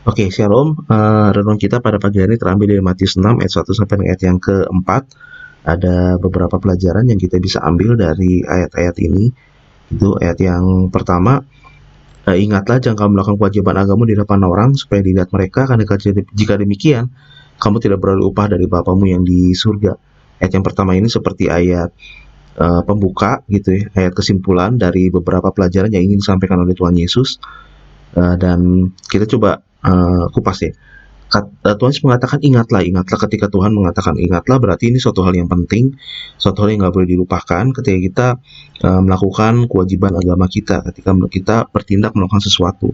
Oke, Shalom. Renung kita pada pagi hari ini terambil dari Matius 6 ayat 1 sampai dengan ayat yang keempat. Ada beberapa pelajaran yang kita bisa ambil dari ayat-ayat ini. Itu ayat yang pertama, ingatlah jangan kamu melakukan kewajiban agama di depan orang supaya dilihat mereka, karena jika demikian kamu tidak beroleh upah dari Bapamu yang di surga. Ayat yang pertama ini seperti ayat pembuka gitu ya, ayat kesimpulan dari beberapa pelajaran yang ingin disampaikan oleh Tuhan Yesus. Dan kita coba kupas ya. Tuhan Yesus mengatakan ingatlah, ingatlah. Ketika Tuhan mengatakan ingatlah, berarti ini suatu hal yang penting, suatu hal yang nggak boleh dilupakan ketika kita melakukan kewajiban agama kita, ketika kita bertindak melakukan sesuatu.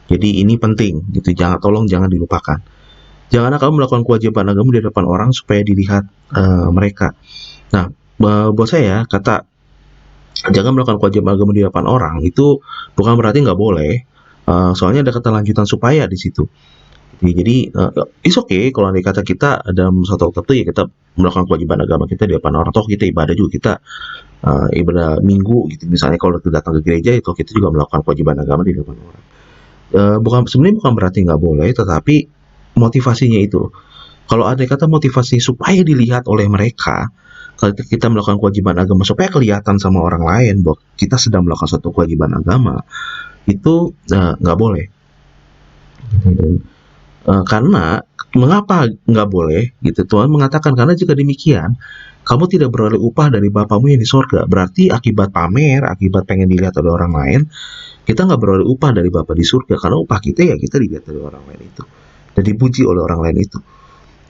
Jadi ini penting gitu, jangan dilupakan. Janganlah kamu melakukan kewajiban agama di depan orang supaya dilihat mereka. Nah, buat saya kata jangan melakukan kewajiban agama di depan orang itu bukan berarti nggak boleh. Soalnya ada kata lanjutan supaya di situ. Jadi it's okay kalau andai kata kita dalam suatu waktu tertentu ya kita melakukan kewajiban agama kita di depan orang. Toh kita ibadah juga, kita ibadah minggu gitu. Misalnya kalau kita datang ke gereja itu kita juga melakukan kewajiban agama di depan orang. Sebenarnya bukan berarti nggak boleh, tetapi motivasinya itu. Kalau andai kata motivasi supaya dilihat oleh mereka, kalau kita melakukan kewajiban agama supaya kelihatan sama orang lain bahwa kita sedang melakukan suatu kewajiban agama, itu nggak boleh. Karena mengapa nggak boleh gitu, Tuhan mengatakan karena jika demikian kamu tidak beroleh upah dari Bapamu yang di sorga. Berarti akibat pamer, akibat pengen dilihat oleh orang lain, kita nggak beroleh upah dari Bapa di surga, karena upah kita ya kita dilihat oleh orang lain itu dan dipuji oleh orang lain itu.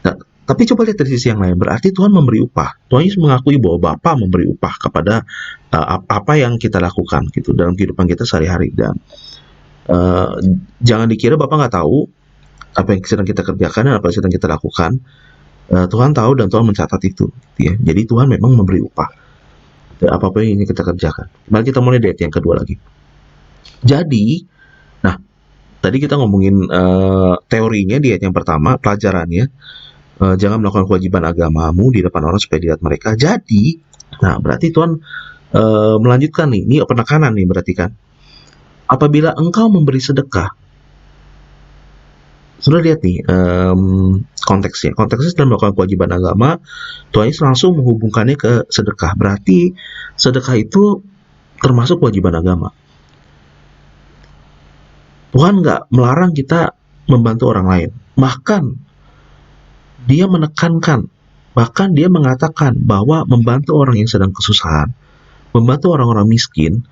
Nah, tapi coba lihat dari sisi yang lain, berarti Tuhan memberi upah. Tuhan Yesus mengakui bahwa Bapa memberi upah kepada apa yang kita lakukan gitu dalam kehidupan kita sehari-hari. Dan uh, jangan dikira Bapak nggak tahu apa yang sedang kita kerjakan dan apa yang sedang kita lakukan. Tuhan tahu dan Tuhan mencatat itu ya. Jadi Tuhan memang memberi upah dan apapun yang ingin kita kerjakan. Mari kita mulai dari yang kedua lagi. Jadi, nah tadi kita ngomongin teorinya di ayat yang pertama, pelajarannya jangan melakukan kewajiban agamamu di depan orang supaya dilihat mereka. Jadi, nah berarti Tuhan melanjutkan nih, ini penekanan nih berarti kan. Apabila engkau memberi sedekah, sudah lihat nih konteksnya. Konteksnya dalam melakukan kewajiban agama, Tuhan Yesus langsung menghubungkannya ke sedekah. Berarti sedekah itu termasuk kewajiban agama. Tuhan nggak melarang kita membantu orang lain. Bahkan dia menekankan, bahkan dia mengatakan bahwa membantu orang yang sedang kesusahan, membantu orang-orang miskin,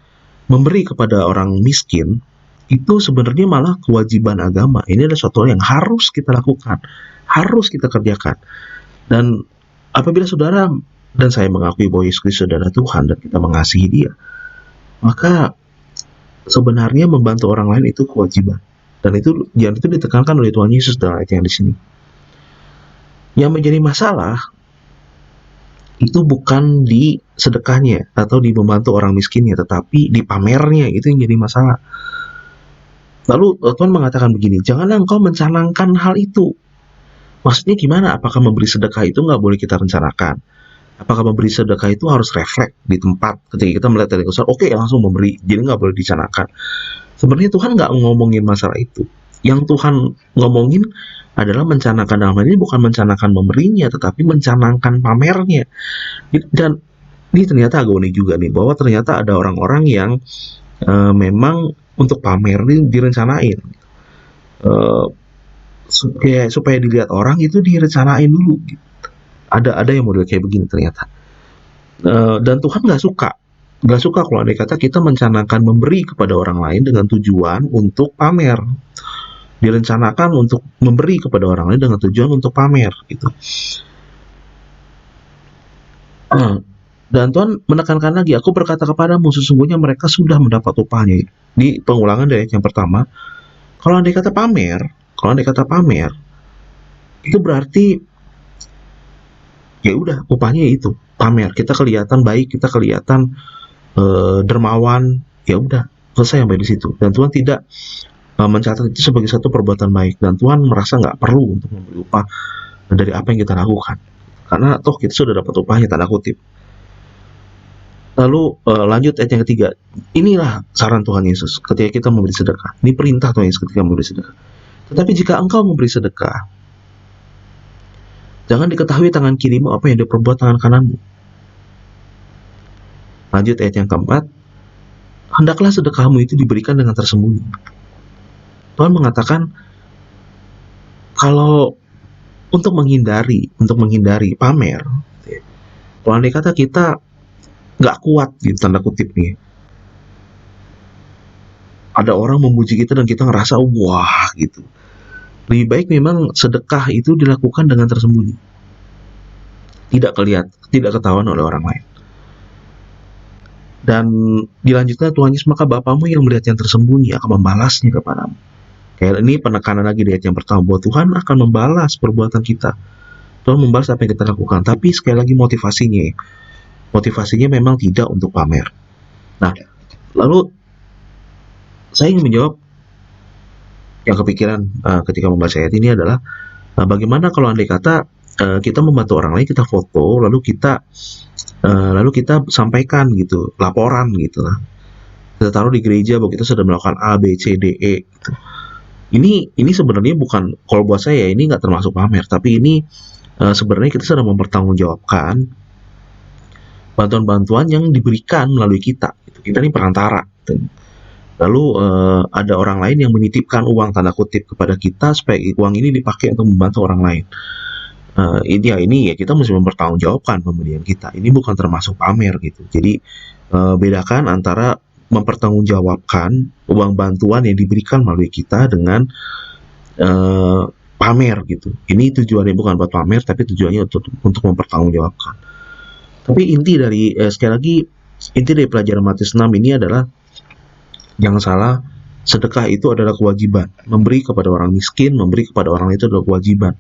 memberi kepada orang miskin, itu sebenarnya malah kewajiban agama. Ini adalah suatu hal yang harus kita lakukan, harus kita kerjakan. Dan apabila saudara dan saya mengakui bahwa Yesus Kristus adalah Tuhan dan kita mengasihi Dia, maka sebenarnya membantu orang lain itu kewajiban. Dan itu ditekankan oleh Tuhan Yesus dalam ayat yang di sini. Yang menjadi masalah itu bukan di sedekahnya atau di membantu orang miskinnya, tetapi di pamernya, itu yang jadi masalah. Lalu Tuhan mengatakan begini, janganlah engkau mencanangkan hal itu. Maksudnya gimana? Apakah memberi sedekah itu nggak boleh kita rencanakan? Apakah memberi sedekah itu harus refleks di tempat ketika kita melihat dari besar, oke, langsung memberi, jadi nggak boleh dicanangkan? Sebenarnya Tuhan nggak ngomongin masalah itu. Yang Tuhan ngomongin adalah mencanangkan, dalam hal ini bukan mencanangkan memberinya, tetapi mencanangkan pamernya. Dan ini ternyata agak unik juga nih, bahwa ternyata ada orang-orang yang memang untuk pamer ini direncanain. Supaya dilihat orang itu direncanain dulu. Gitu. Ada yang model kayak begini ternyata. Dan Tuhan nggak suka kalau andai kata kita mencanangkan memberi kepada orang lain dengan tujuan untuk pamer. Direncanakan untuk memberi kepada orang lain dengan tujuan untuk pamer gitu. Dan Tuhan menekankan lagi, aku berkata kepadamu sesungguhnya mereka sudah mendapat upahnya. Di pengulangan dari yang pertama, kalau andai kata pamer, itu berarti ya udah upahnya itu pamer. Kita kelihatan baik, kita kelihatan dermawan, ya udah selesai sampai di situ. Dan Tuhan tidak mencatat itu sebagai satu perbuatan baik, dan Tuhan merasa nggak perlu untuk memberi upah dari apa yang kita lakukan, karena toh kita sudah dapat upahnya, tanda kutip. Lalu lanjut ayat yang ketiga, inilah saran Tuhan Yesus ketika kita memberi sedekah. Ini perintah Tuhan Yesus ketika memberi sedekah. Tetapi jika engkau memberi sedekah, jangan diketahui tangan kirimu apa yang diperbuat tangan kananmu. Lanjut ayat yang keempat, hendaklah sedekahmu itu diberikan dengan tersembunyi. Tuhan mengatakan kalau untuk menghindari pamer, kalau andai kata kita nggak kuat gitu, tanda kutip nih, ada orang memuji kita dan kita ngerasa wah gitu, lebih baik memang sedekah itu dilakukan dengan tersembunyi, tidak ketahuan oleh orang lain. Dan dilanjutkan Tuhan Yesus, maka Bapamu yang melihat yang tersembunyi akan membalasnya kepadamu. Kayak ini penekanan lagi di ayat yang pertama, bahwa Tuhan akan membalas perbuatan kita. Tuhan membalas apa yang kita lakukan. Tapi sekali lagi motivasinya memang tidak untuk pamer. Nah, lalu saya ingin menjawab yang kepikiran ketika membaca ayat ini adalah bagaimana kalau andai kata kita membantu orang lain, kita foto, lalu kita sampaikan gitu, laporan gitu lah. Kita taruh di gereja bahwa kita sudah melakukan A, B, C, D, E gitu. Ini sebenarnya bukan, kalau buat saya ini nggak termasuk pamer, tapi ini sebenarnya kita sedang mempertanggungjawabkan bantuan-bantuan yang diberikan melalui kita. Kita ini perantara. Gitu. Lalu ada orang lain yang menitipkan uang tanda kutip kepada kita supaya uang ini dipakai untuk membantu orang lain. Ini kita mesti mempertanggungjawabkan pemberian kita. Ini bukan termasuk pamer gitu. Jadi bedakan antara mempertanggungjawabkan uang bantuan yang diberikan melalui kita dengan pamer gitu. Ini tujuannya bukan buat pamer, tapi tujuannya untuk mempertanggungjawabkan. Tapi sekali lagi inti dari pelajaran Matius 6 ini adalah, jangan salah, sedekah itu adalah kewajiban. Memberi kepada orang miskin, memberi kepada orang lain itu adalah kewajiban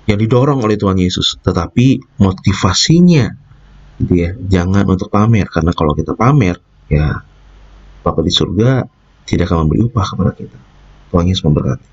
yang didorong oleh Tuhan Yesus. Tetapi motivasinya gitu ya, jangan untuk pamer, karena kalau kita pamer, ya Bapa di surga tidak akan memberi upah kepada kita. Tuhan Yesus memberkati.